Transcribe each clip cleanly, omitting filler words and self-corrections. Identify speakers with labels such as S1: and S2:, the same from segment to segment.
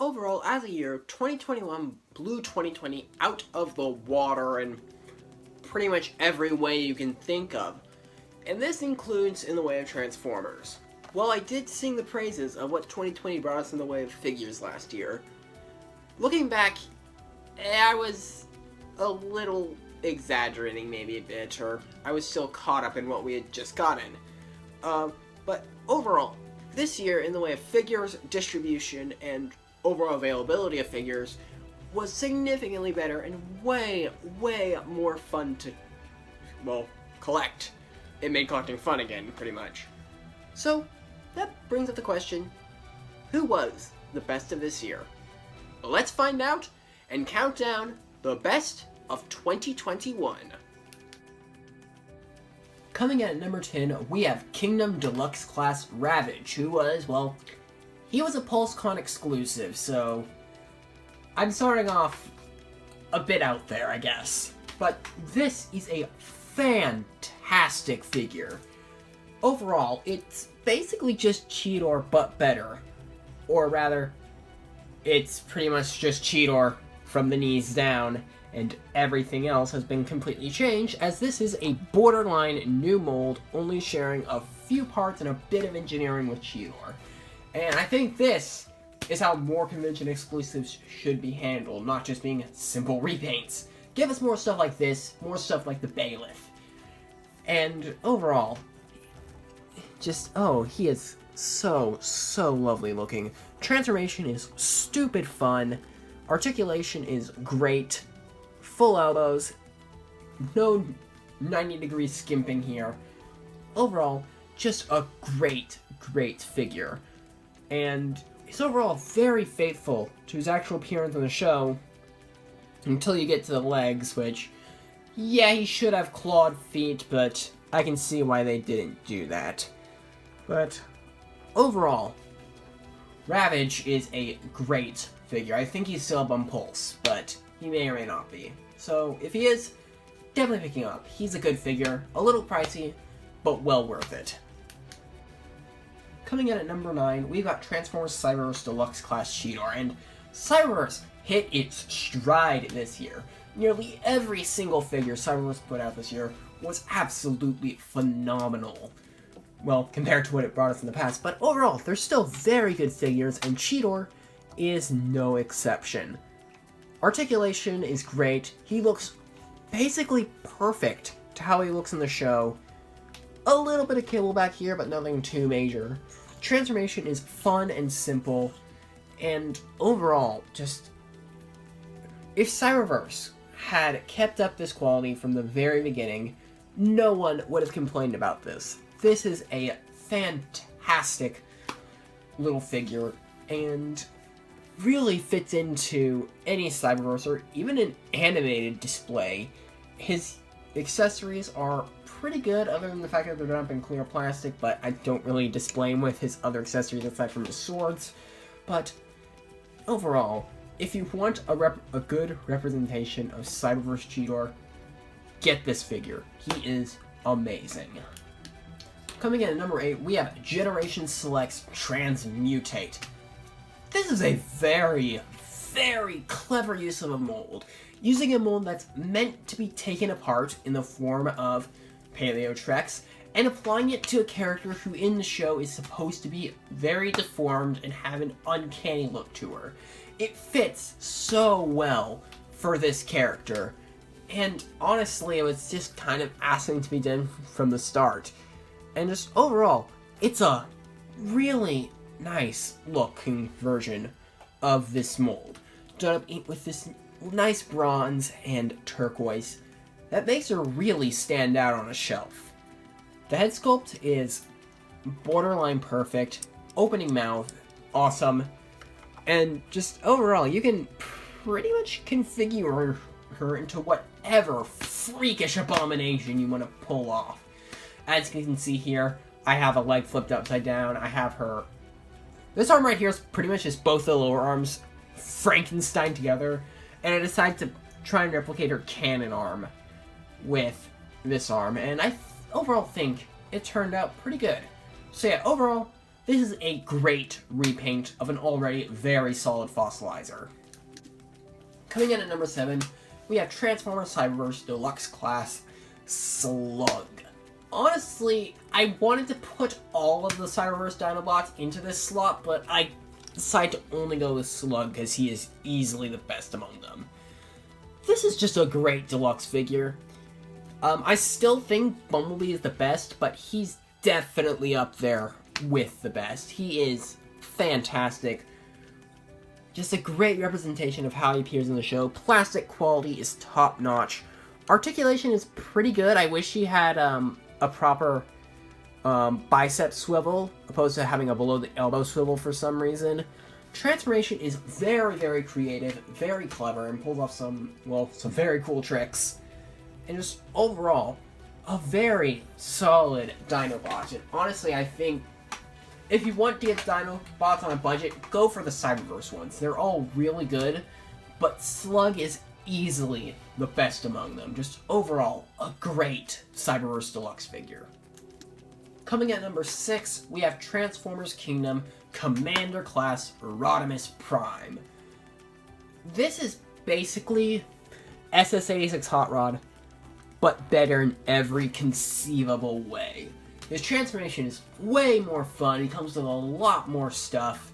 S1: overall, as a year, 2021 blew 2020 out of the water in pretty much every way you can think of. And this includes in the way of Transformers. While I did sing the praises of what 2020 brought us in the way of figures last year, looking back, I was a little exaggerating maybe a bit, or I was still caught up in what we had just gotten. But overall, this year in the way of figures, distribution, and overall availability of figures was significantly better and way, way more fun to, well, collect. It made collecting fun again, pretty much. So, that brings up the question, who was the best of this year? Let's find out and count down the best of 2021. Coming in at number 10, we have Kingdom Deluxe Class Ravage, who was, well, he was a PulseCon exclusive, so I'm starting off a bit out there, I guess. But this is a fantastic figure. Overall, it's basically just Cheetor, but better. Or rather, it's pretty much just Cheetor from the knees down, and everything else has been completely changed, as this is a borderline new mold, only sharing a few parts and a bit of engineering with Cheetor. And I think this is how more convention exclusives should be handled, not just being simple repaints. Give us more stuff like this, more stuff like the Bailiff. And overall, just, oh, he is so lovely looking. Transformation is stupid fun. Articulation is great. Full elbows. No 90-degree skimping here. Overall, just a great figure. And he's overall very faithful to his actual appearance on the show, until you get to the legs, which, yeah, he should have clawed feet, but I can see why they didn't do that. But overall, Ravage is a great figure. I think he's still up on Pulse, but he may or may not be. So if he is, definitely picking up. He's a good figure, a little pricey, but well worth it. Coming in at number 9, we've got Transformers Cyberverse Deluxe Class Cheetor, and Cyberverse hit its stride this year. Nearly every single figure Cyberverse put out this year was absolutely phenomenal. Well, compared to what it brought us in the past, but overall, they're still very good figures, and Cheetor is no exception. Articulation is great. He looks basically perfect to how he looks in the show. A little bit of kibble back here, but nothing too major. Transformation is fun and simple, and overall, just, if Cyberverse had kept up this quality from the very beginning, no one would have complained about this. This is a fantastic little figure, and really fits into any Cyberverse, or even an animated display. His accessories are pretty good, other than the fact that they're done up in clear plastic, but I don't really display him with his other accessories aside from his swords. But overall, if you want a good representation of Cyberverse Cheetor, get this figure. He is amazing. Coming in at number 8, we have Generation Select's Transmutate. This is a very clever use of a mold. Using a mold that's meant to be taken apart in the form of Paleo Trex, and applying it to a character who in the show is supposed to be very deformed and have an uncanny look to her. It fits so well for this character, and honestly, it was just kind of asking to be done from the start. And just overall, it's a really nice looking version of this mold, done up with this nice bronze and turquoise that makes her really stand out on a shelf. The head sculpt is borderline perfect, opening mouth, awesome, and just overall, you can pretty much configure her into whatever freakish abomination you want to pull off. As you can see here, I have a leg flipped upside down. I have her. This arm right here is pretty much just both the lower arms Frankenstein together, and I decided to try and replicate her cannon arm with this arm, and I overall think it turned out pretty good. So yeah, overall, This is a great repaint of an already very solid fossilizer. Coming in at number 7, we have Transformers Cyberverse Deluxe Class Slug. Honestly, I wanted to put all of the Cyberverse Dinobots into this slot, but I decided to only go with Slug because he is easily the best among them. This is just a great deluxe figure. I still think Bumblebee is the best, but he's definitely up there with the best. He is fantastic. Just a great representation of how he appears in the show. Plastic quality is top-notch. Articulation is pretty good. I wish he had a proper bicep swivel, opposed to having a below-the-elbow swivel for some reason. Transformation is very, very creative, very clever, and pulls off some very cool tricks. And just overall, a very solid Dinobot. And honestly, I think if you want to get Dinobots on a budget, go for the Cyberverse ones. They're all really good, but Slug is easily the best among them. Just overall, a great Cyberverse Deluxe figure. Coming at number 6, we have Transformers Kingdom Commander Class Rodimus Prime. This is basically SS-86 Hot Rod, but better in every conceivable way. His transformation is way more fun, he comes with a lot more stuff.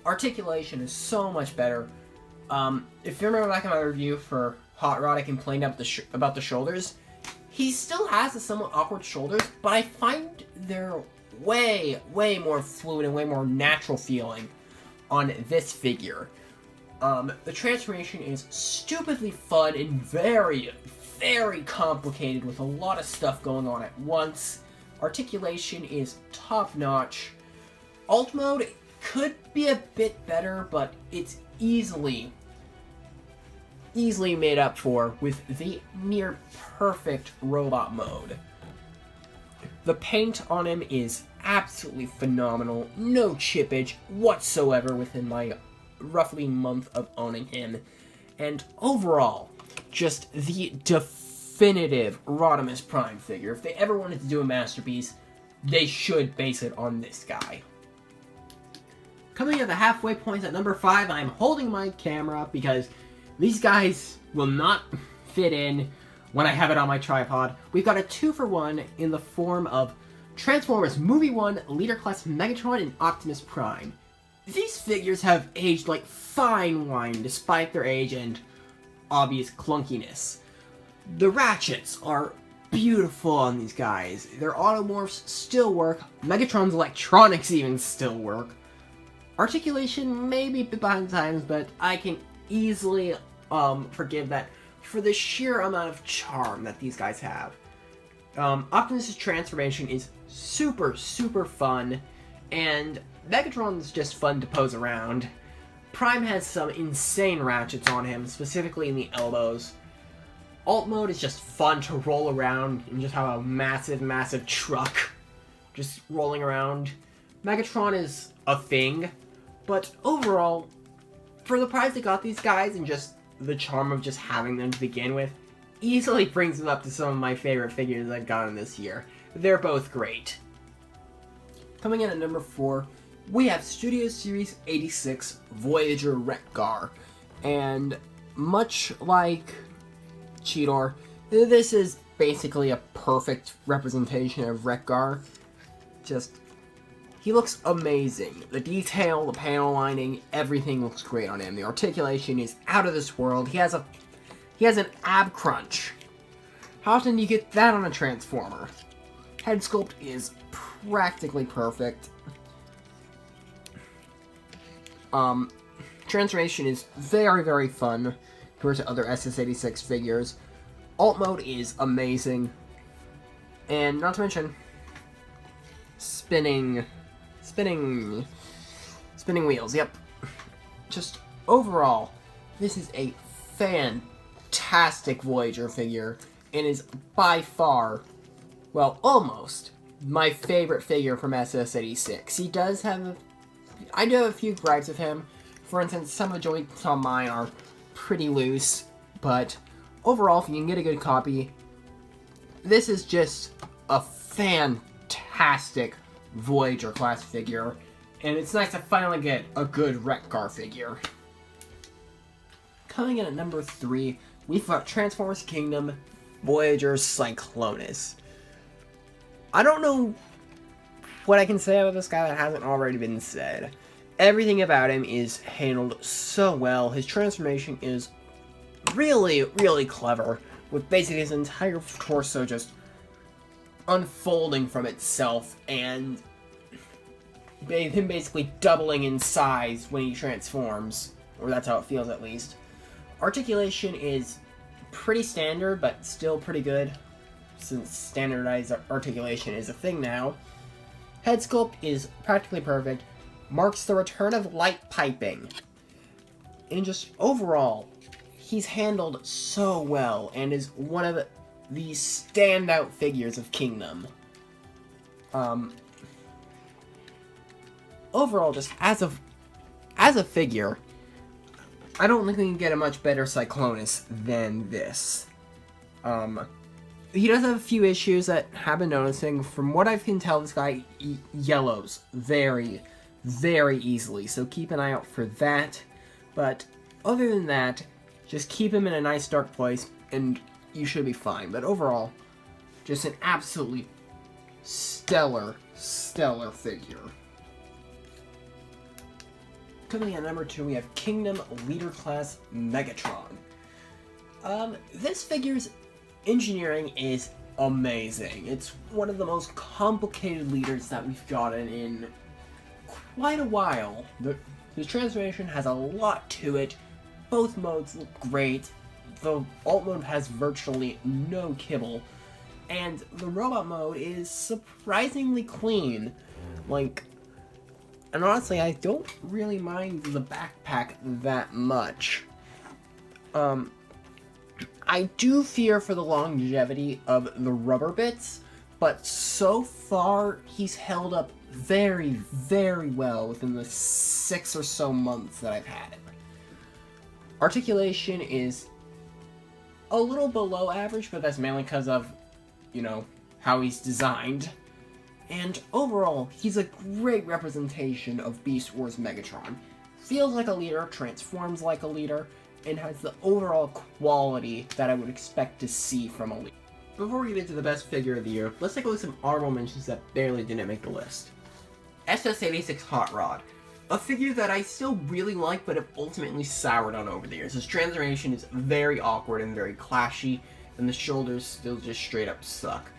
S1: Articulation is so much better. If you remember back in my review for Hot Rod, I complained about the shoulders. He still has the somewhat awkward shoulders, but I find they're way, way more fluid and way more natural feeling on this figure. The transformation is stupidly fun and very, very complicated with a lot of stuff going on at once. Articulation is top-notch. Alt mode could be a bit better, but it's easily made up for with the near perfect robot mode. The paint on him is absolutely phenomenal. No chippage whatsoever within my roughly month of owning him. And overall, just the definitive Rodimus Prime figure. If they ever wanted to do a masterpiece, they should base it on this guy. Coming at the halfway point at number 5, I'm holding my camera up because these guys will not fit in when I have it on my tripod. We've got a 2-for-1 in the form of Transformers Movie 1 Leader Class Megatron and Optimus Prime. These figures have aged like fine wine despite their age and obvious clunkiness. The ratchets are beautiful on these guys. Their automorphs still work. Megatron's electronics even still work. Articulation may be behind the times, but I can easily forgive that for the sheer amount of charm that these guys have. Optimus' transformation is super, super fun, and Megatron's just fun to pose around. Prime has some insane ratchets on him, specifically in the elbows. Alt mode is just fun to roll around and just have a massive, massive truck just rolling around. Megatron is a thing, but overall, for the price they got these guys and just the charm of just having them to begin with, easily brings them up to some of my favorite figures I've gotten this year. They're both great. Coming in at number 4, we have Studio Series 86 Voyager Wreck-Gar. And much like Cheetor, this is basically a perfect representation of Wreck-Gar. He looks amazing. The detail, the panel lining, everything looks great on him. The articulation is out of this world. He has an ab crunch. How often do you get that on a Transformer? Head sculpt is practically perfect. Transformation is very, very fun compared to other SS-86 figures. Alt mode is amazing. And not to mention, spinning wheels, yep. Just overall, this is a fantastic Voyager figure, and is by far, well, almost, my favorite figure from SS-86. I do have a few gripes with him. For instance, some of the joints on mine are pretty loose, but overall, if you can get a good copy, this is just a fantastic Voyager class figure. And it's nice to finally get a good Wreck-Gar figure. Coming in at number 3, we've got Transformers Kingdom Voyager Cyclonus. I don't know what I can say about this guy that hasn't already been said. Everything about him is handled so well. His transformation is really, really clever, with basically his entire torso just unfolding from itself, and him basically doubling in size when he transforms, or that's how it feels at least. Articulation is pretty standard, but still pretty good, since standardized articulation is a thing now. Head sculpt is practically perfect, marks the return of light piping. And just overall, he's handled so well, and is one of the standout figures of Kingdom. Overall, just as a figure, I don't think we can get a much better Cyclonus than this. He does have a few issues that I've been noticing. From what I can tell, this guy yellows very, very easily, so keep an eye out for that. But other than that, just keep him in a nice dark place, and you should be fine. But overall, just an absolutely stellar figure. Coming in at number 2, we have Kingdom Leader Class Megatron. This figure's engineering is amazing. It's one of the most complicated leaders that we've gotten in quite a while. His transformation has a lot to it. Both modes look great. The alt mode has virtually no kibble. And the robot mode is surprisingly clean. And honestly, I don't really mind the backpack that much. I do fear for the longevity of the rubber bits, but so far, he's held up very, very well within the 6 or so months that I've had him. Articulation is a little below average, but that's mainly because of, how he's designed. And overall, he's a great representation of Beast Wars Megatron. Feels like a leader, transforms like a leader, and has the overall quality that I would expect to see from a leader. Before we get into the best figure of the year, let's take a look at some honorable mentions that barely didn't make the list. SS-86 Hot Rod. A figure that I still really like, but have ultimately soured on over the years. His transformation is very awkward and very clashy, and the shoulders still just straight up suck.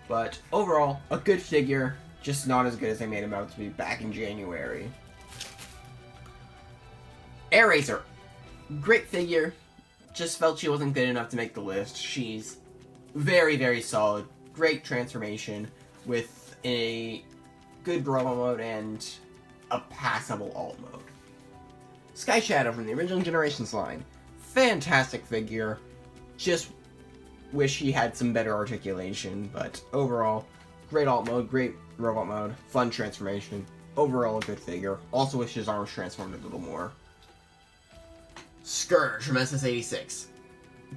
S1: But overall, a good figure, just not as good as I made him out to be back in January. Airazor. Great figure, just felt she wasn't good enough to make the list. She's very, very solid, great transformation with a good robot mode and a passable alt mode. Sky Shadow from the original Generations line. Fantastic figure, just wish he had some better articulation, but overall, great alt mode, great robot mode, fun transformation, overall a good figure. Also wish his arms transformed a little more. Scourge from SS-86.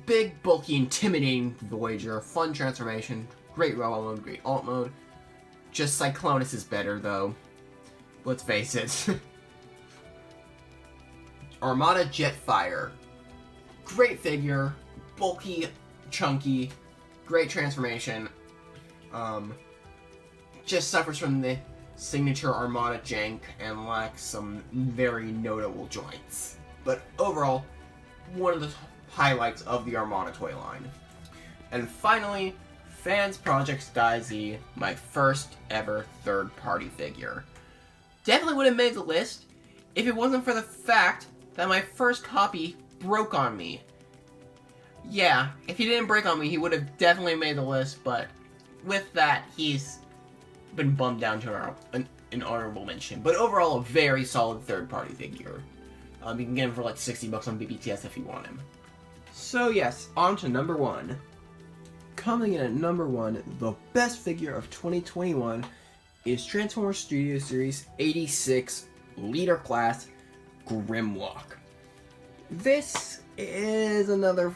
S1: Big, bulky, intimidating Voyager, fun transformation, great robot mode, great alt mode. Just Cyclonus is better though. Let's face it. Armada Jetfire. Great figure, bulky, chunky, great transformation. Just suffers from the signature Armada jank and lacks some very notable joints. But overall, one of the highlights of the Armada toy line. And finally, Fans Project Sky Z, my first ever third-party figure. Definitely would have made the list if it wasn't for the fact that my first copy broke on me. Yeah, if he didn't break on me, he would have definitely made the list, but with that, he's been bumped down to an honorable mention. But overall, a very solid third-party figure. You can get him for like $60 on BBTS if you want him. So yes, on to number 1. Coming in at number 1, the best figure of 2021 is Transformers Studio Series 86 Leader Class Grimlock. This is another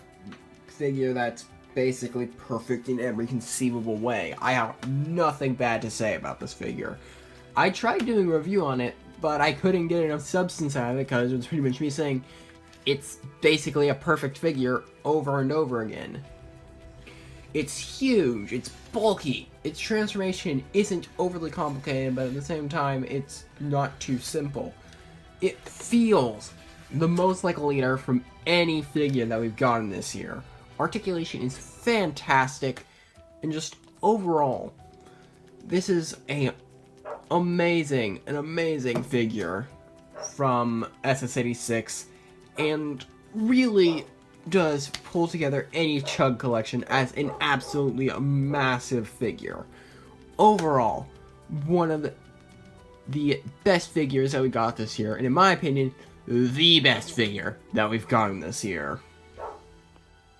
S1: figure that's basically perfect in every conceivable way. I have nothing bad to say about this figure. I tried doing a review on it but I couldn't get enough substance out of it because it was pretty much me saying it's basically a perfect figure over and over again. It's huge, it's bulky, its transformation isn't overly complicated, but at the same time, it's not too simple. It feels the most like a leader from any figure that we've gotten this year. Articulation is fantastic, and just overall, this is an amazing figure from SS86, and really does pull together any Chug collection as an absolutely massive figure. Overall, one of the best figures that we got this year, and in my opinion, the best figure that we've gotten this year.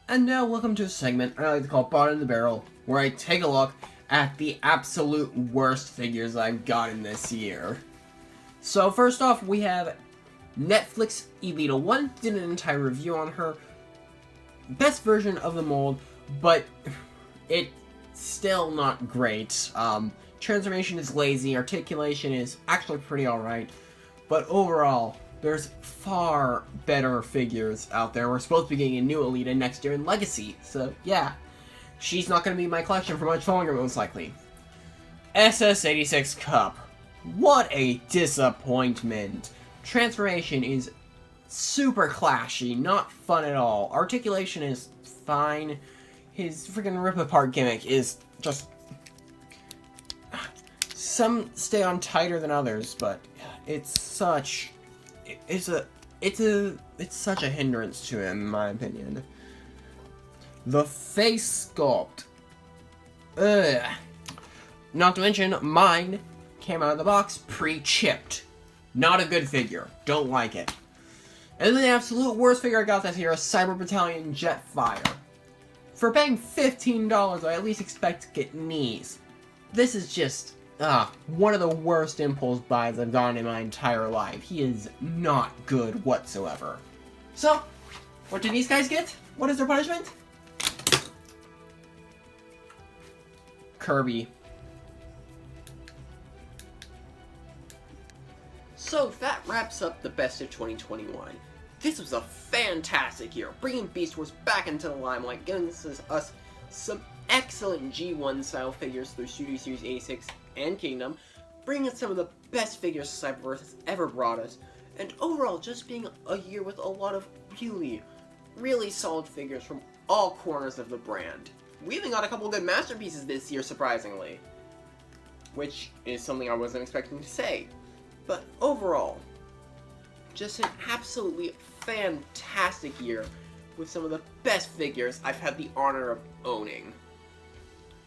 S1: And now welcome to a segment I like to call Bottom of the Barrel, where I take a look at the absolute worst figures I've gotten this year. So first off, we have Netflix Elita 1, did an entire review on her. Best version of the mold, but it's still not great. Transformation is lazy, articulation is actually pretty alright, but overall, there's far better figures out there. We're supposed to be getting a new Elita next year in Legacy, so yeah. She's not going to be in my collection for much longer, most likely. SS86 Cup. What a disappointment. Transformation is super clashy, not fun at all. Articulation is fine. His freaking rip-apart gimmick is just... Some stay on tighter than others, but it's such... It's such a hindrance to him, in my opinion. The face sculpt. Ugh. Not to mention, mine came out of the box pre-chipped. Not a good figure. Don't like it. And then the absolute worst figure I got this year is Cyber Battalion Jetfire. For paying $15, I at least expect to get knees. This is just, one of the worst impulse buys I've gotten in my entire life. He is not good whatsoever. So, what do these guys get? What is their punishment? Kirby. So that wraps up the best of 2021. This was a fantastic year, bringing Beast Wars back into the limelight, giving us some excellent G1 style figures through Studio Series 86 and Kingdom, bringing us some of the best figures Cyberverse has ever brought us, and overall just being a year with a lot of really solid figures from all corners of the brand. We even got a couple good masterpieces this year, surprisingly, which is something I wasn't expecting to say. But overall, just an absolutely fantastic year with some of the best figures I've had the honor of owning.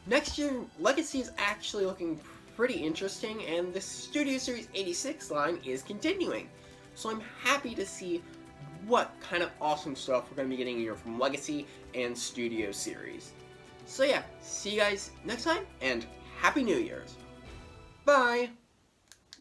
S1: Next year, Legacy is actually looking pretty interesting, and the Studio Series 86 line is continuing. So I'm happy to see what kind of awesome stuff we're going to be getting here from Legacy and Studio Series. So yeah, see you guys next time, and Happy New Year's! Bye!